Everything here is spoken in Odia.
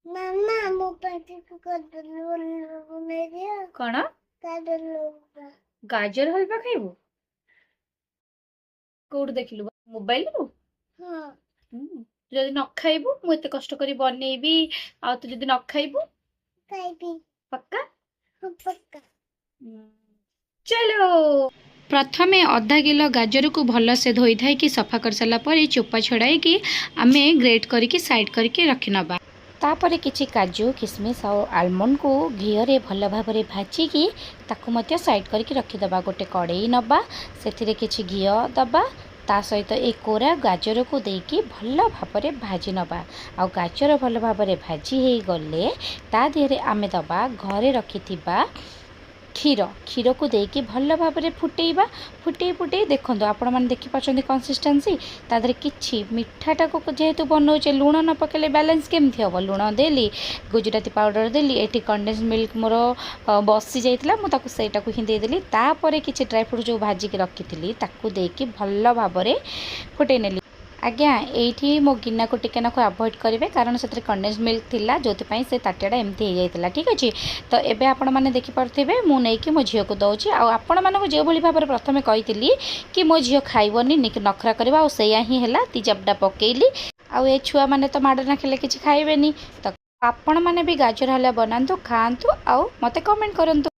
ମାମା ମୋ ପାଟିକୁ କଦଳୀ ବନେଇ ଦିଅ। କଣ? କଦଳୀ ହଲୁଆ। ଗାଜର ହଲବା ଖାଇବୁ? କୋଉଠୁ ଦେଖିଲୁ? ମୋବାଇଲରୁ? ହଁ ତୁ ଯଦି ନ ଖାଇବୁ ମୁଁ ଏତେ କଷ୍ଟ କରି ବନେଇବି, ଆଉ ତୁ ଯଦି ନ ଖାଇବୁ? ଖାଇବି। ପକ୍କା? ହଁ ପକ୍କା। ଚଲୋ। ପ୍ରଥମେ ଅଧା କିଲୋ ଗାଜରକୁ ଭଲସେ ଧୋଇଧାଇକି ସଫା କରିସାରିଲା ପରେ ଚୋପା ଛଡ଼ାଇକି ଆମେ ଗ୍ରେଟ୍ କରିକି ସାଇଡ଼୍ କରିକି ରଖିନେବା। ତାପରେ କିଛି କାଜୁ, କିସମିସ୍ ଆଉ ଆଲମଣ୍ଡକୁ ଘିଅରେ ଭଲ ଭାବରେ ଭାଜିକି ତାକୁ ମଧ୍ୟ ସାଇଡ଼୍ କରିକି ରଖିଦେବା। ଗୋଟେ କଡ଼େଇ ନେବା, ସେଥିରେ କିଛି ଘିଅ ଦେବା, ତା ସହିତ ଏ କୋରା ଗାଜରକୁ ଦେଇକି ଭଲ ଭାବରେ ଭାଜି ନେବା। ଆଉ ଗାଜର ଭଲ ଭାବରେ ଭାଜି ହେଇଗଲେ ତା ଦେହରେ ଆମେ ଦେବା ଘରେ ରଖିଥିବା କ୍ଷୀରକୁ ଦେଇକି ଭଲ ଭାବରେ ଫୁଟେଇବା। ଫୁଟେଇ ଦେଖନ୍ତୁ, ଆପଣମାନେ ଦେଖିପାରୁଛନ୍ତି କନସିଷ୍ଟେନ୍ସି। ତା ଦେହରେ କିଛି ମିଠାଟାକୁ ଯେହେତୁ ବନାଉଛେ, ଲୁଣ ନ ପକାଇଲେ ବାଲାନ୍ସ କେମିତି ହେବ? ଲୁଣ ଦେଲି, ଗୁଜୁରାତି ପାଉଡ଼ର ଦେଲି, ଏଠି କଣ୍ଡେନ୍ସ ମିଲ୍କ ମୋର ବସି ଯାଇଥିଲା, ମୁଁ ତାକୁ ସେଇଟାକୁ ହିଁ ଦେଇଦେଲି। ତାପରେ କିଛି ଡ୍ରାଏ ଫ୍ରୁଟ୍ ଯେଉଁ ଭାଜିକି ରଖିଥିଲି ତାକୁ ଦେଇକି ଭଲ ଭାବରେ ଫୁଟେଇ ନେଲି। ଆଜ୍ଞା, ଏଇଠି ମୋ ଗିନାକୁ ଟିକେ ନାକୁ ଆଭଏଡ଼ କରିବେ, କାରଣ ସେଥିରେ କଣ୍ଡେନ୍ସ ମିଲ୍କ ଥିଲା, ଯେଉଁଥିପାଇଁ ସେ ତାଟିଆଟା ଏମିତି ହେଇଯାଇଥିଲା। ଠିକ୍ ଅଛି, ତ ଏବେ ଆପଣମାନେ ଦେଖିପାରୁଥିବେ ମୁଁ ନେଇକି ମୋ ଝିଅକୁ ଦେଉଛି। ଆଉ ଆପଣମାନଙ୍କୁ ଯେଉଁଭଳି ଭାବରେ ପ୍ରଥମେ କହିଥିଲି କି ମୋ ଝିଅ ଖାଇବନି, ନଖରା କରିବା, ଆଉ ସେଇଆ ହିଁ ହେଲା। 2 ପକେଇଲି, ଆଉ ଏ ଛୁଆମାନେ ତ ମାଡ଼ ନା ଖେଲେ କିଛି ଖାଇବେନି। ତ ଆପଣମାନେ ବି ଗାଜର ହାଲୁଆ ବନାନ୍ତୁ, ଖାଆନ୍ତୁ, ଆଉ ମୋତେ କମେଣ୍ଟ କରନ୍ତୁ।